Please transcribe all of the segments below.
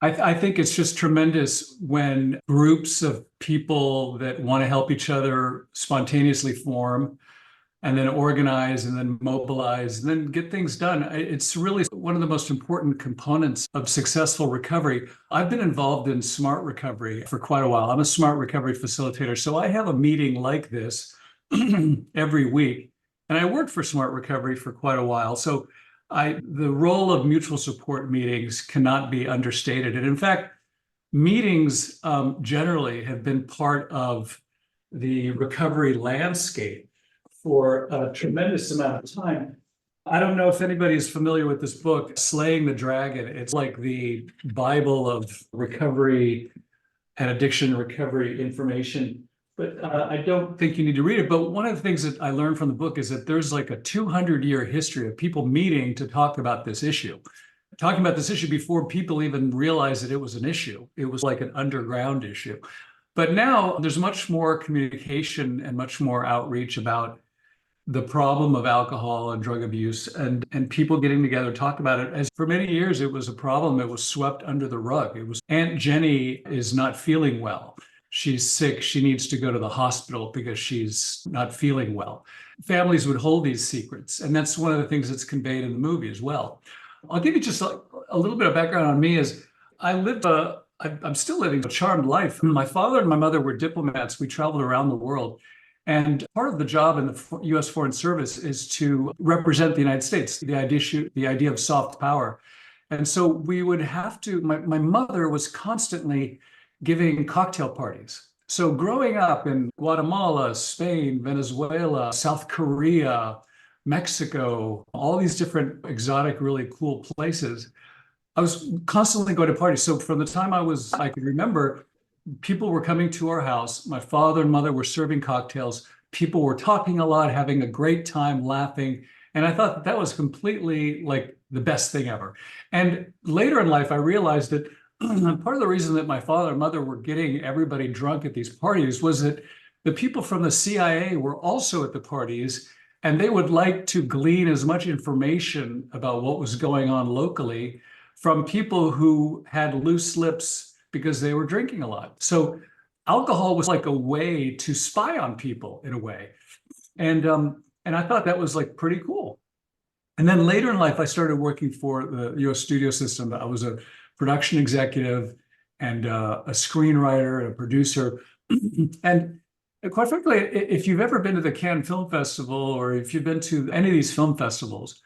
I think it's just tremendous when groups of people that want to help each other spontaneously form and then organize and then mobilize and then get things done. It's really one of the most important components of successful recovery. I've been involved in smart recovery for quite a while. I'm a smart recovery facilitator. So I have a meeting like this every week. And I worked for smart recovery for quite a while. So the role of mutual support meetings cannot be understated. And in fact, meetings generally have been part of the recovery landscape for a tremendous amount of time. I don't know if anybody is familiar with this book, Slaying the Dragon. It's like the Bible of recovery and addiction recovery information. But I don't think you need to read it. But one of the things that I learned from the book is that there's like a 200-year history of people meeting to talk about this issue. Talking about this issue before people even realized that it was an issue. It was like an underground issue. But now there's much more communication and much more outreach about the problem of alcohol and drug abuse and people getting together to talk about it. As for many years, it was a problem that was swept under the rug. It was Aunt Jenny is not feeling well. She's sick. She needs to go to the hospital because she's not feeling well. Families would hold these secrets. And that's one of the things that's conveyed in the movie as well. I'll give you just a little bit of background on me is I'm still living a charmed life. My father and my mother were diplomats. We traveled around the world. And part of the job in the U.S. Foreign Service is to represent the United States, the idea of soft power. And so we would have to, my mother was constantly giving cocktail parties. So growing up in Guatemala, Spain, Venezuela, South Korea, Mexico, all these different exotic, really cool places, I was constantly going to parties. So from the time I could remember, people were coming to our house. My father and mother were serving cocktails. People were talking a lot, having a great time, laughing. And I thought that was completely like the best thing ever. And later in life, I realized that part of the reason that my father and mother were getting everybody drunk at these parties was that the people from the CIA were also at the parties, and they would like to glean as much information about what was going on locally from people who had loose lips because they were drinking a lot. So alcohol was like a way to spy on people in a way. And I thought that was like pretty cool. And then later in life, I started working for the US studio system. I was a production executive and a screenwriter and a producer. And quite frankly, if you've ever been to the Cannes Film Festival or if you've been to any of these film festivals,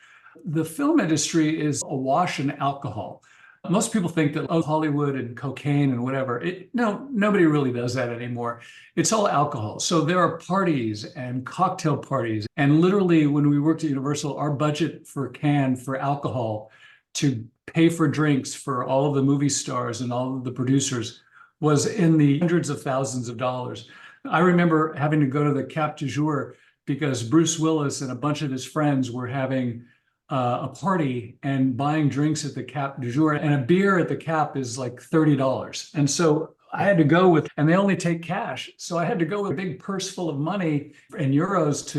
the film industry is awash in alcohol. Most people think that, oh, Hollywood and cocaine and whatever. No, nobody really does that anymore. It's all alcohol. So there are parties and cocktail parties. And literally, when we worked at Universal, our budget for Cannes for alcohol to pay for drinks for all of the movie stars and all of the producers was in the hundreds of thousands of dollars. I remember having to go to the Cap du Jour because Bruce Willis and a bunch of his friends were having a party and buying drinks at the Cap du Jour, and a beer at the Cap is like $30. And so I had to go with, and they only take cash. So I had to go with a big purse full of money in euros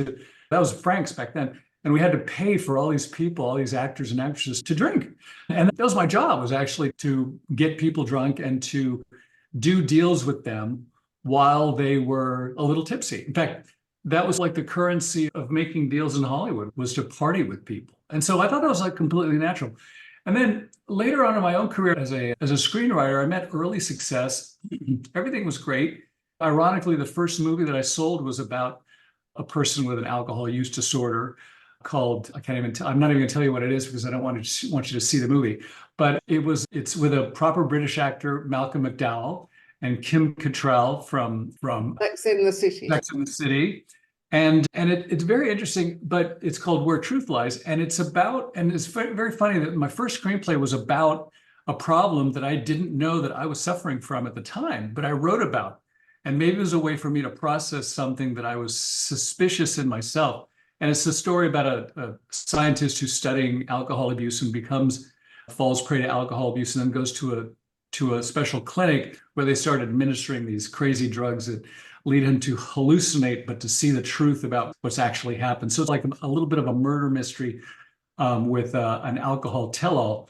that was francs back then. And we had to pay for all these people, all these actors and actresses to drink. And that was my job, was actually to get people drunk and to do deals with them while they were a little tipsy. In fact, that was like the currency of making deals in Hollywood, was to party with people. And so I thought that was like completely natural. And then later on in my own career as a screenwriter, I met early success. Everything was great. Ironically, the first movie that I sold was about a person with an alcohol use disorder called, I'm not even gonna tell you what it is because I don't want you to see the movie, but it's with a proper British actor, Malcolm McDowell, and Kim Cattrall from Sex in the City. Sex in the City. And it's very interesting, but it's called Where Truth Lies. And it's very funny that my first screenplay was about a problem that I didn't know that I was suffering from at the time, but I wrote about. And maybe it was a way for me to process something that I was suspicious in myself. And it's a story about a scientist who's studying alcohol abuse and falls prey to alcohol abuse and then goes to a special clinic where they start administering these crazy drugs that lead him to hallucinate, but to see the truth about what's actually happened. So it's like a little bit of a murder mystery with an alcohol tell-all.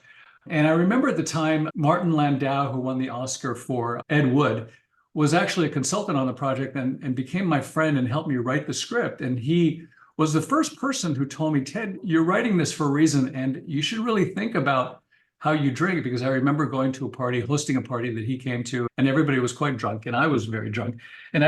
And I remember at the time, Martin Landau, who won the Oscar for Ed Wood, was actually a consultant on the project and became my friend and helped me write the script. And he was the first person who told me, Ted, you're writing this for a reason, and you should really think about how you drink. Because I remember going to a party, hosting a party that he came to, and everybody was quite drunk, and I was very drunk. And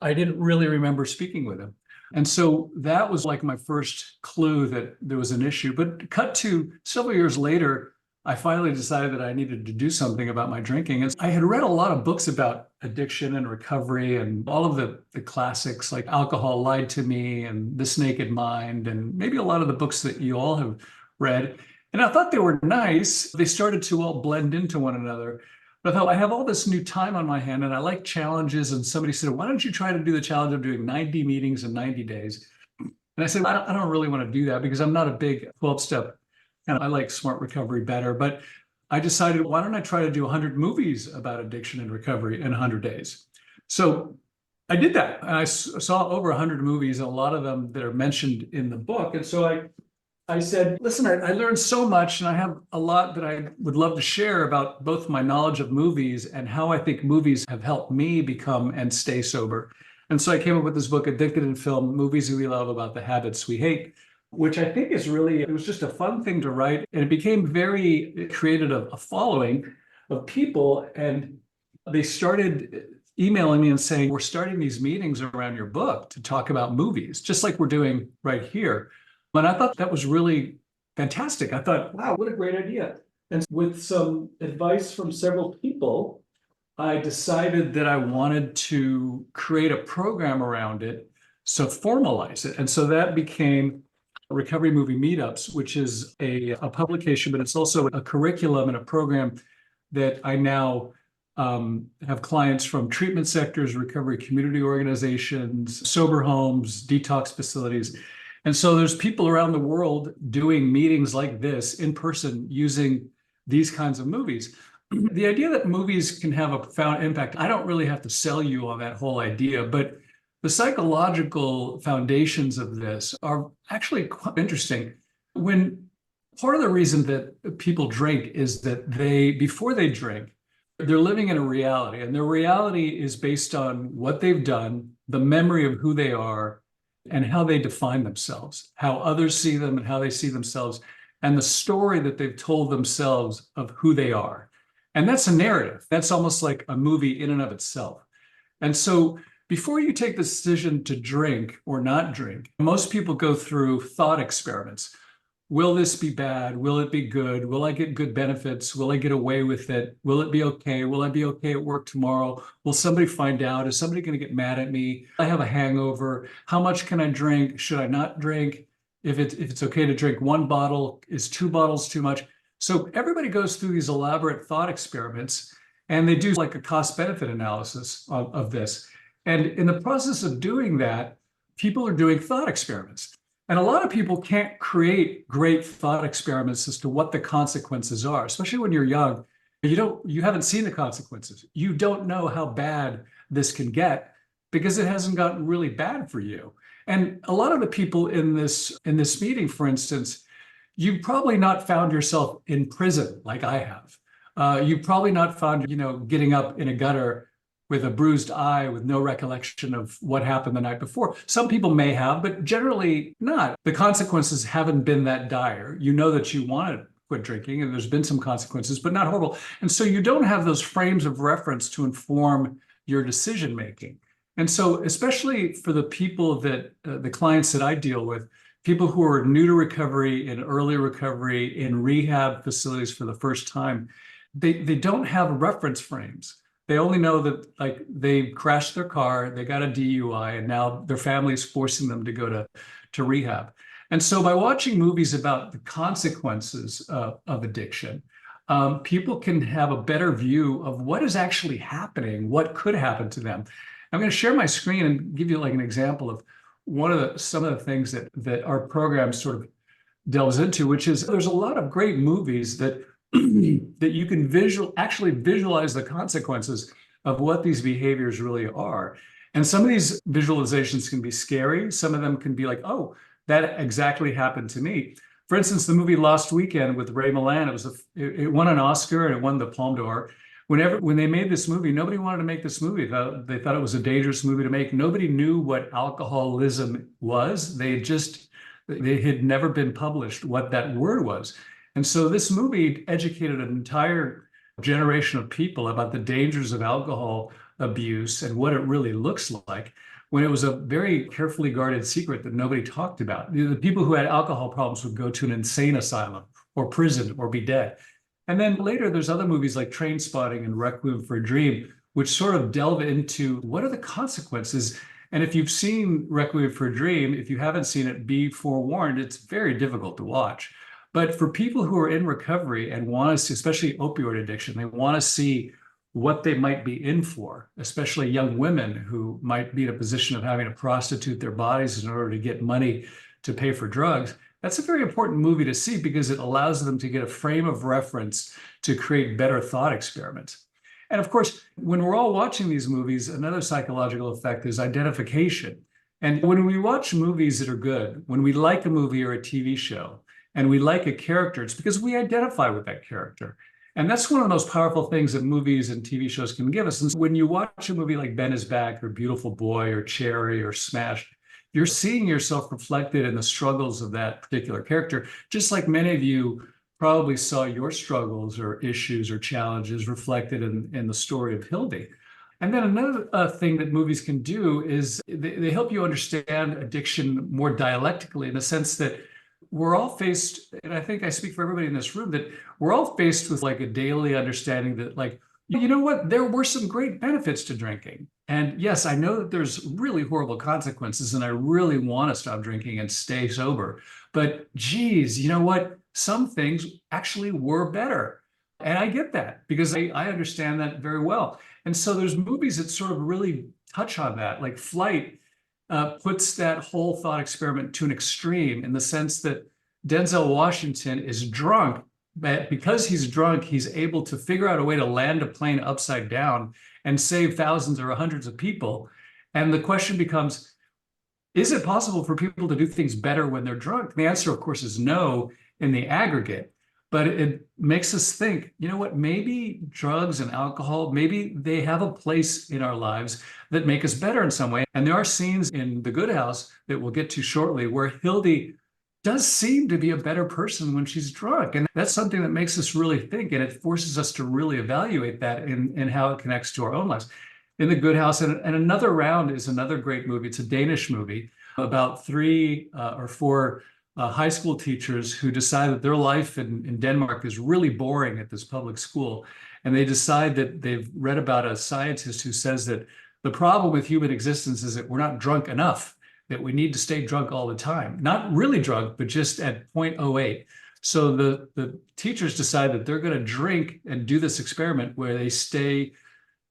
I didn't really remember speaking with him. And so that was like my first clue that there was an issue. But cut to several years later, I finally decided that I needed to do something about my drinking. And I had read a lot of books about addiction and recovery and all of the classics like Alcohol Lied to Me and This Naked Mind, and maybe a lot of the books that you all have read. And I thought they were nice. They started to all blend into one another. But I thought, I have all this new time on my hand and I like challenges. And somebody said, why don't you try to do the challenge of doing 90 meetings in 90 days? And I said, I don't really want to do that because I'm not a big 12-step, and I like smart recovery better. But I decided, why don't I try to do 100 movies about addiction and recovery in 100 days? So I did that. And I saw over 100 movies, and a lot of them that are mentioned in the book. And so I said, listen, I learned so much, and I have a lot that I would love to share about both my knowledge of movies and how I think movies have helped me become and stay sober. And so I came up with this book, Addicted in Film, Movies We Love About the Habits We Hate, which I think is really, it was just a fun thing to write. And it created a following of people. And they started emailing me and saying, we're starting these meetings around your book to talk about movies, just like we're doing right here. And I thought that was really fantastic. I thought, wow, what a great idea. And with some advice from several people, I decided that I wanted to create a program around it, so formalize it. And so that became Recovery Movie Meetups, which is a publication, but it's also a curriculum and a program that I now have clients from treatment sectors, recovery community organizations, sober homes, detox facilities. And so there's people around the world doing meetings like this in person using these kinds of movies. The idea that movies can have a profound impact, I don't really have to sell you on that whole idea, but the psychological foundations of this are actually quite interesting. When part of the reason that people drink is that before they drink, they're living in a reality, and their reality is based on what they've done, the memory of who they are, and how they define themselves, how others see them and how they see themselves, and the story that they've told themselves of who they are. And that's a narrative. That's almost like a movie in and of itself. And so before you take the decision to drink or not drink, most people go through thought experiments. Will this be bad? Will it be good? Will I get good benefits? Will I get away with it? Will it be okay? Will I be okay at work tomorrow? Will somebody find out? Is somebody going to get mad at me? I have a hangover. How much can I drink? Should I not drink? If it's okay to drink one bottle, is 2 bottles too much? So everybody goes through these elaborate thought experiments, and they do like a cost-benefit analysis of this. And in the process of doing that, people are doing thought experiments. And a lot of people can't create great thought experiments as to what the consequences are, especially when you're young. You haven't seen the consequences. You don't know how bad this can get because it hasn't gotten really bad for you. And a lot of the people in this meeting, for instance, you've probably not found yourself in prison like I have. You've probably not found, getting up in a gutter with a bruised eye with no recollection of what happened the night before. Some people may have, but generally not. The consequences haven't been that dire. You know that you want to quit drinking, and there's been some consequences, but not horrible. And so you don't have those frames of reference to inform your decision making. And so, especially for the people that, the clients that I deal with, people who are new to recovery, in early recovery, in rehab facilities for the first time, they don't have reference frames. They only know that, like, they crashed their car, they got a DUI, and now their family is forcing them to go to rehab. And so by watching movies about the consequences of addiction, people can have a better view of what is actually happening, what could happen to them. I'm going to share my screen and give you like an example of some of the things that our program sort of delves into, which is there's a lot of great movies that that you can actually visualize the consequences of what these behaviors really are. And some of these visualizations can be scary. Some of them can be like, oh, that exactly happened to me. For instance, the movie Lost Weekend with Ray Milland, it won an Oscar and it won the Palme d'Or. When they made this movie, nobody wanted to make this movie. They thought it was a dangerous movie to make. Nobody knew what alcoholism was. They had never been published what that word was. And so this movie educated an entire generation of people about the dangers of alcohol abuse and what it really looks like, when it was a very carefully guarded secret that nobody talked about. The people who had alcohol problems would go to an insane asylum or prison or be dead. And then later, there's other movies like Trainspotting and Requiem for a Dream, which sort of delve into what are the consequences. And if you've seen Requiem for a Dream, if you haven't seen it, be forewarned, it's very difficult to watch. But for people who are in recovery and want to see, especially opioid addiction, they want to see what they might be in for, especially young women who might be in a position of having to prostitute their bodies in order to get money to pay for drugs. That's a very important movie to see because it allows them to get a frame of reference to create better thought experiments. And of course, when we're all watching these movies, another psychological effect is identification. And when we watch movies that are good, when we like a movie or a TV show, and we like a character, it's because we identify with that character. And that's one of the most powerful things that movies and TV shows can give us. And when you watch a movie like Ben is Back or Beautiful Boy or Cherry or Smash, you're seeing yourself reflected in the struggles of that particular character, just like many of you probably saw your struggles or issues or challenges reflected in the story of Hildy. And then another thing that movies can do is they help you understand addiction more dialectically, in the sense that we're all faced, and I think I speak for everybody in this room, that we're all faced with like a daily understanding that, like, you know what, there were some great benefits to drinking. And yes, I know that there's really horrible consequences, and I really want to stop drinking and stay sober. But geez, you know what? Some things actually were better. And I get that because I understand that very well. And so there's movies that sort of really touch on that, like Flight. Puts that whole thought experiment to an extreme, in the sense that Denzel Washington is drunk, but because he's drunk, he's able to figure out a way to land a plane upside down and save thousands or hundreds of people. And the question becomes, is it possible for people to do things better when they're drunk? The answer, of course, is no in the aggregate. But it makes us think, you know what, maybe drugs and alcohol, maybe they have a place in our lives that make us better in some way. And there are scenes in The Good House that we'll get to shortly where Hildy does seem to be a better person when she's drunk. And that's something that makes us really think, and it forces us to really evaluate that in how it connects to our own lives. In The Good House, and Another Round is another great movie. It's a Danish movie about three or four high school teachers who decide that their life in Denmark is really boring at this public school. And they decide that they've read about a scientist who says that the problem with human existence is that we're not drunk enough, that we need to stay drunk all the time. Not really drunk, but just at 0.08. So the teachers decide that they're going to drink and do this experiment where they stay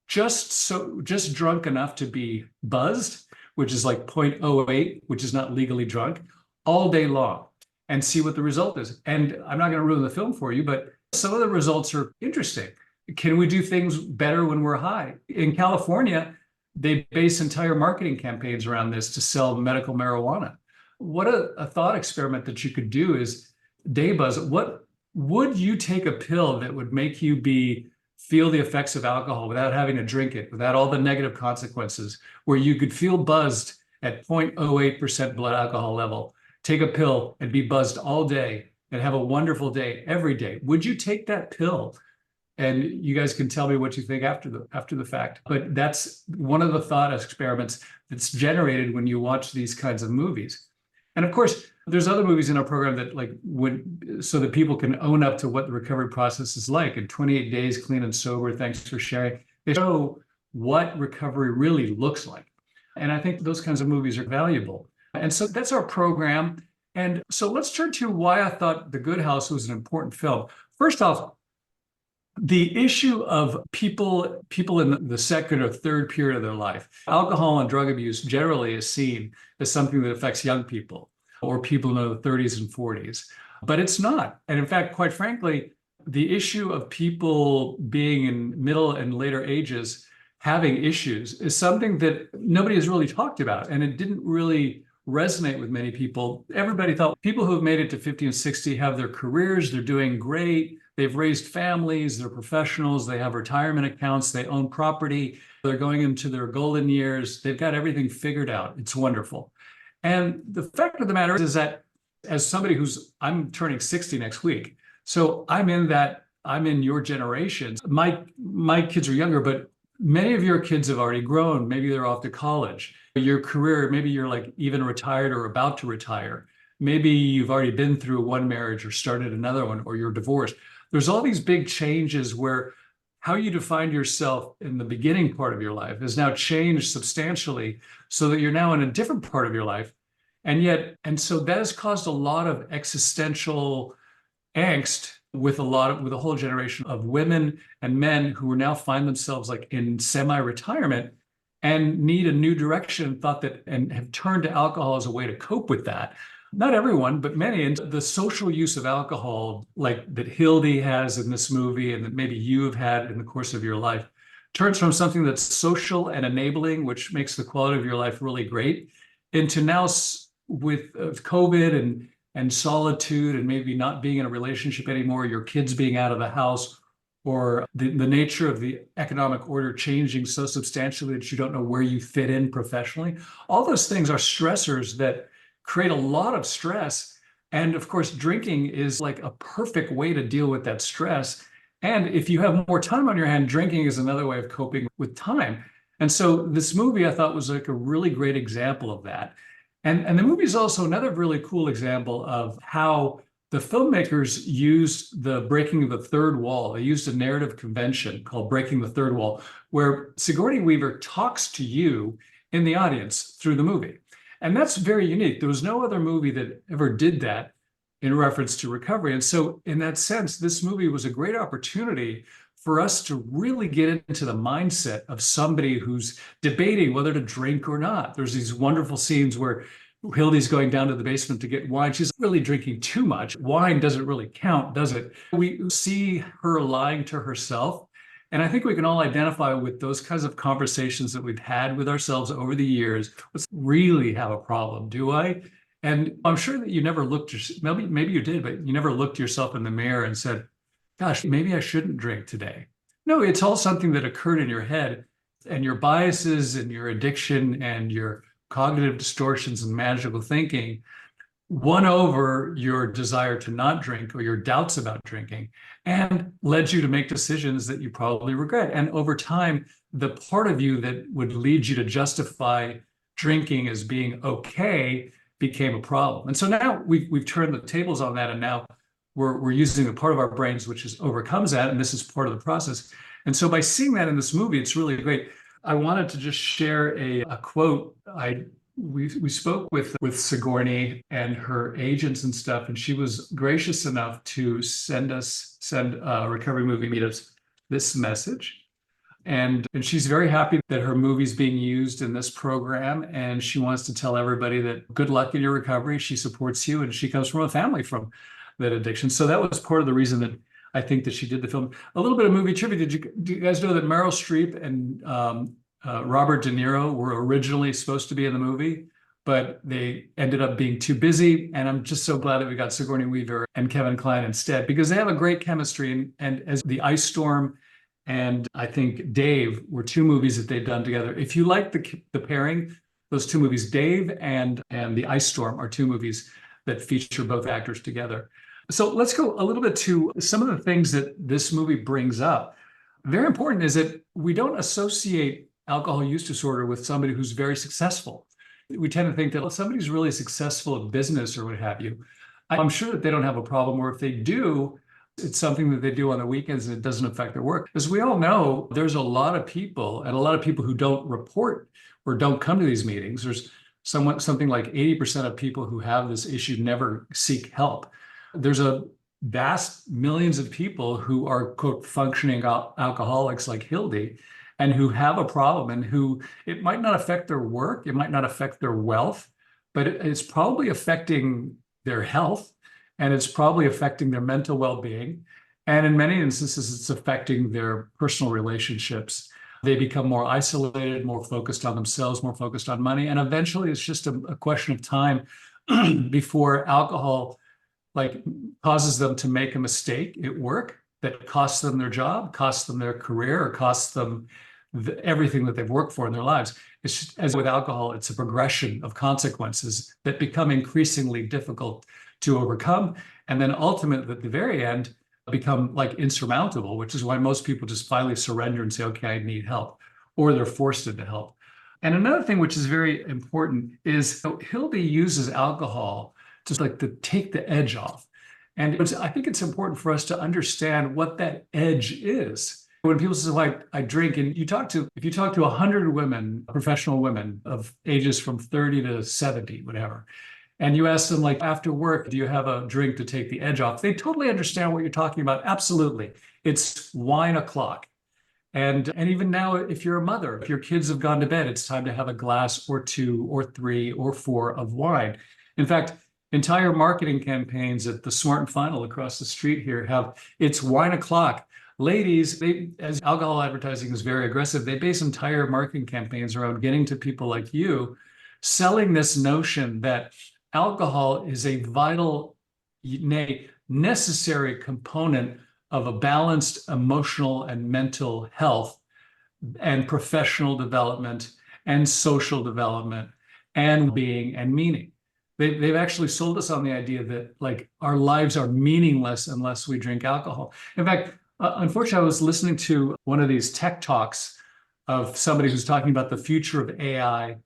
just drunk enough to be buzzed, which is like 0.08, which is not legally drunk, all day long, and see what the result is. And I'm not going to ruin the film for you, but some of the results are interesting. Can we do things better when we're high? In California, they base entire marketing campaigns around this to sell medical marijuana. What a thought experiment that you could do is, day buzz, what would you take a pill that would make you feel the effects of alcohol without having to drink it, without all the negative consequences, where you could feel buzzed at 0.08% blood alcohol level? Take a pill and be buzzed all day and have a wonderful day every day. Would you take that pill? And you guys can tell me what you think after the fact. But that's one of the thought experiments that's generated when you watch these kinds of movies. And of course, there's other movies in our program that so that people can own up to what the recovery process is like. In 28 Days, Clean and Sober, thanks for sharing. They show what recovery really looks like. And I think those kinds of movies are valuable. And so that's our program. And so let's turn to why I thought The Good House was an important film. First off, the issue of people in the second or third period of their life. Alcohol and drug abuse generally is seen as something that affects young people or people in the 30s and 40s, but it's not. And in fact, quite frankly, the issue of people being in middle and later ages having issues is something that nobody has really talked about, and it didn't really resonate with many people. Everybody thought people who have made it to 50 and 60 have their careers, they're doing great, they've raised families, they're professionals, they have retirement accounts, they own property, they're going into their golden years, they've got everything figured out. It's wonderful. And the fact of the matter is that as somebody I'm turning 60 next week, so I'm in your generation. My kids are younger, but many of your kids have already grown. Maybe they're off to college. Your career, maybe you're like even retired or about to retire. Maybe you've already been through one marriage or started another one, or you're divorced. There's all these big changes where how you defined yourself in the beginning part of your life has now changed substantially so that you're now in a different part of your life. And so that has caused a lot of existential angst with a whole generation of women and men who now find themselves like in semi-retirement and need a new direction, and have turned to alcohol as a way to cope with that. Not everyone, but many. And the social use of alcohol, like that Hildy has in this movie and that maybe you have had in the course of your life, turns from something that's social and enabling, which makes the quality of your life really great, into now with COVID and solitude and maybe not being in a relationship anymore, your kids being out of the house, or the nature of the economic order changing so substantially that you don't know where you fit in professionally. All those things are stressors that create a lot of stress. And of course, drinking is like a perfect way to deal with that stress. And if you have more time on your hand, drinking is another way of coping with time. And so this movie I thought was like a really great example of that. And the movie is also another really cool example of how the filmmakers used the breaking of the third wall. They used a narrative convention called breaking the third wall, where Sigourney Weaver talks to you in the audience through the movie. And that's very unique. There was no other movie that ever did that in reference to recovery. And so in that sense, this movie was a great opportunity for us to really get into the mindset of somebody who's debating whether to drink or not. There's these wonderful scenes where Hildy's going down to the basement to get wine. She's really drinking too much. Wine doesn't really count, does it? We see her lying to herself. And I think we can all identify with those kinds of conversations that we've had with ourselves over the years. Let's really have a problem, do I? And I'm sure that you never looked, maybe you did, but you never looked yourself in the mirror and said, gosh, maybe I shouldn't drink today. No, it's all something that occurred in your head, and your biases and your addiction and your cognitive distortions and magical thinking won over your desire to not drink or your doubts about drinking and led you to make decisions that you probably regret. And over time, the part of you that would lead you to justify drinking as being okay became a problem. And so now we've turned the tables on that, and now we're using the part of our brains which overcomes that, and this is part of the process. And so by seeing that in this movie, it's really great. I wanted to just share a quote. We spoke with Sigourney and her agents and stuff, and she was gracious enough to send Recovery Movie Meetups this message. And she's very happy that her movie's being used in this program, and she wants to tell everybody that good luck in your recovery. She supports you, and she comes from a family from that addiction. So that was part of the reason that I think that she did the film. A little bit of movie trivia. Do you guys know that Meryl Streep and Robert De Niro were originally supposed to be in the movie, but they ended up being too busy? And I'm just so glad that we got Sigourney Weaver and Kevin Kline instead, because they have a great chemistry. And as The Ice Storm and I think Dave were two movies that they've done together. If you like the pairing, those two movies, Dave and The Ice Storm, are two movies that feature both actors together. So let's go a little bit to some of the things that this movie brings up. Very important is that we don't associate alcohol use disorder with somebody who's very successful. We tend to think that if somebody's really successful in business or what have you, I'm sure that they don't have a problem, or if they do, it's something that they do on the weekends and it doesn't affect their work. As we all know, there's a lot of people, and a lot of people who don't report or don't come to these meetings. There's something like 80% of people who have this issue never seek help. There's a vast millions of people who are, quote, functioning alcoholics like Hildy, and who have a problem, and who it might not affect their work, it might not affect their wealth, but it's probably affecting their health, and it's probably affecting their mental well-being. And in many instances, it's affecting their personal relationships. They become more isolated, more focused on themselves, more focused on money. And eventually it's just a question of time before alcohol like causes them to make a mistake at work that costs them their job, costs them their career, or costs them everything that they've worked for in their lives. It's just, as with alcohol, it's a progression of consequences that become increasingly difficult to overcome. And then ultimately, at the very end, become like insurmountable, which is why most people just finally surrender and say, okay, I need help, or they're forced into help. And another thing which is very important is, Hildy uses alcohol to take the edge off. And I think it's important for us to understand what that edge is. When people say, like, I drink, and if you talk to 100 women, professional women of ages from 30 to 70, whatever, and you ask them, like, after work, do you have a drink to take the edge off? They totally understand what you're talking about. Absolutely. It's wine o'clock. And even now, if you're a mother, if your kids have gone to bed, it's time to have a glass or two or three or four of wine. In fact, entire marketing campaigns at the Smart and Final across the street here have it's wine o'clock. Ladies, as alcohol advertising is very aggressive, they base entire marketing campaigns around getting to people like you, selling this notion that alcohol is a vital, nay, necessary component of a balanced emotional and mental health and professional development and social development and being and meaning. They've actually sold us on the idea that, like, our lives are meaningless unless we drink alcohol. In fact, unfortunately, I was listening to one of these tech talks of somebody who's talking about the future of AI,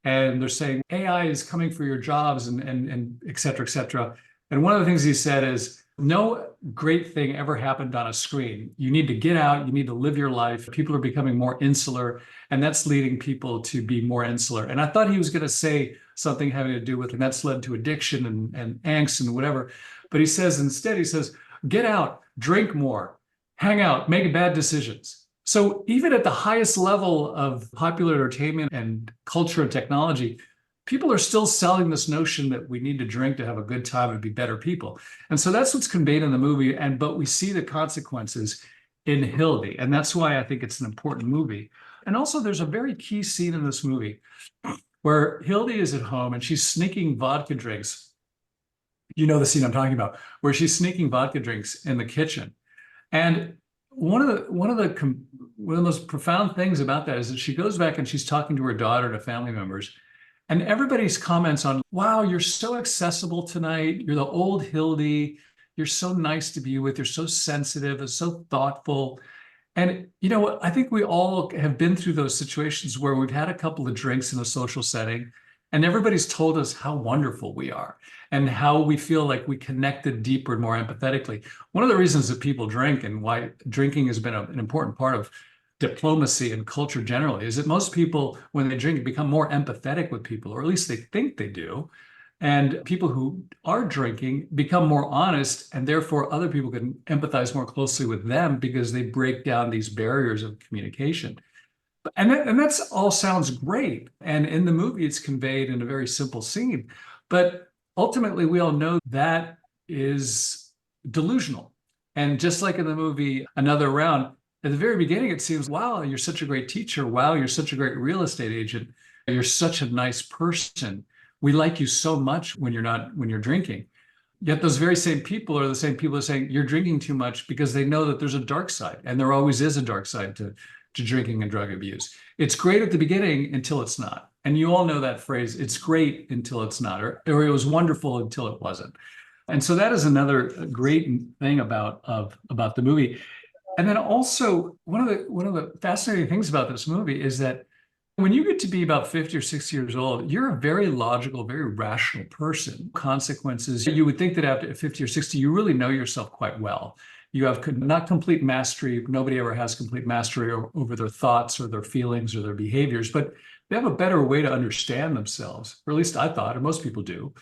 and they're saying AI is coming for your jobs and et cetera, et cetera. And one of the things he said is, no great thing ever happened on a screen. You need to get out, you need to live your life. People are becoming more insular, and that's leading people to be more insular. And I thought he was going to say something having to do with, and that's led to addiction and angst and whatever. But he says, instead, he says, get out, drink more, hang out, make bad decisions. So even at the highest level of popular entertainment and culture and technology, people are still selling this notion that we need to drink to have a good time and be better people. And so that's what's conveyed in the movie. But we see the consequences in Hildy. And that's why I think it's an important movie. And also there's a very key scene in this movie where Hildy is at home and she's sneaking vodka drinks. You know the scene I'm talking about, where she's sneaking vodka drinks in the kitchen. And one of the most profound things about that is that she goes back and she's talking to her daughter and family members. And everybody's comments on, wow, you're so accessible tonight. You're the old Hildy. You're so nice to be with. You're so sensitive and so thoughtful. And, I think we all have been through those situations where we've had a couple of drinks in a social setting, and everybody's told us how wonderful we are and how we feel like we connected deeper and more empathetically. One of the reasons that people drink and why drinking has been an important part of diplomacy and culture generally is that most people, when they drink, become more empathetic with people, or at least they think they do. And people who are drinking become more honest, and therefore other people can empathize more closely with them because they break down these barriers of communication. And that's all sounds great. And in the movie, it's conveyed in a very simple scene. But ultimately, we all know that is delusional. And just like in the movie Another Round, at the very beginning, it seems, wow, you're such a great teacher. Wow, you're such a great real estate agent. You're such a nice person. We like you so much when you're drinking. Yet those very same people are the same people who are saying you're drinking too much because they know that there's a dark side, and there always is a dark side to drinking and drug abuse. It's great at the beginning until it's not. And you all know that phrase, it's great until it's not, or it was wonderful until it wasn't. And so that is another great thing about the movie. And then also one of the fascinating things about this movie is that when you get to be about 50 or 60 years old, you're a very logical, very rational person. Consequences, you would think that after 50 or 60, you really know yourself quite well. You have not complete mastery. Nobody ever has complete mastery over their thoughts or their feelings or their behaviors, but they have a better way to understand themselves, or at least I thought, or most people do.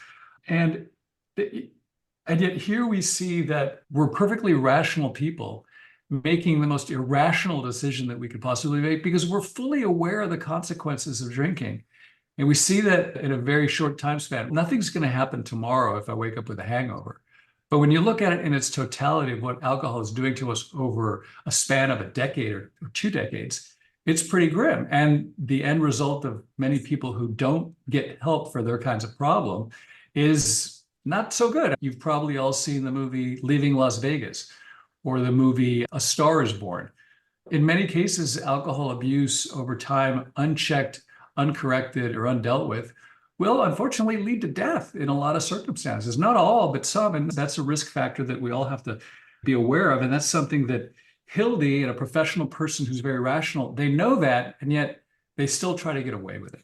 And yet here we see that we're perfectly rational people making the most irrational decision that we could possibly make because we're fully aware of the consequences of drinking. And we see that in a very short time span. Nothing's going to happen tomorrow if I wake up with a hangover. But when you look at it in its totality of what alcohol is doing to us over a span of a decade or 2 decades, it's pretty grim. And the end result of many people who don't get help for their kinds of problem is not so good. You've probably all seen the movie Leaving Las Vegas or the movie A Star is Born. In many cases, alcohol abuse over time, unchecked, uncorrected, or undealt with, will unfortunately lead to death in a lot of circumstances. Not all, but some. And that's a risk factor that we all have to be aware of. And that's something that Hildy, and a professional person who's very rational, they know that, and yet they still try to get away with it.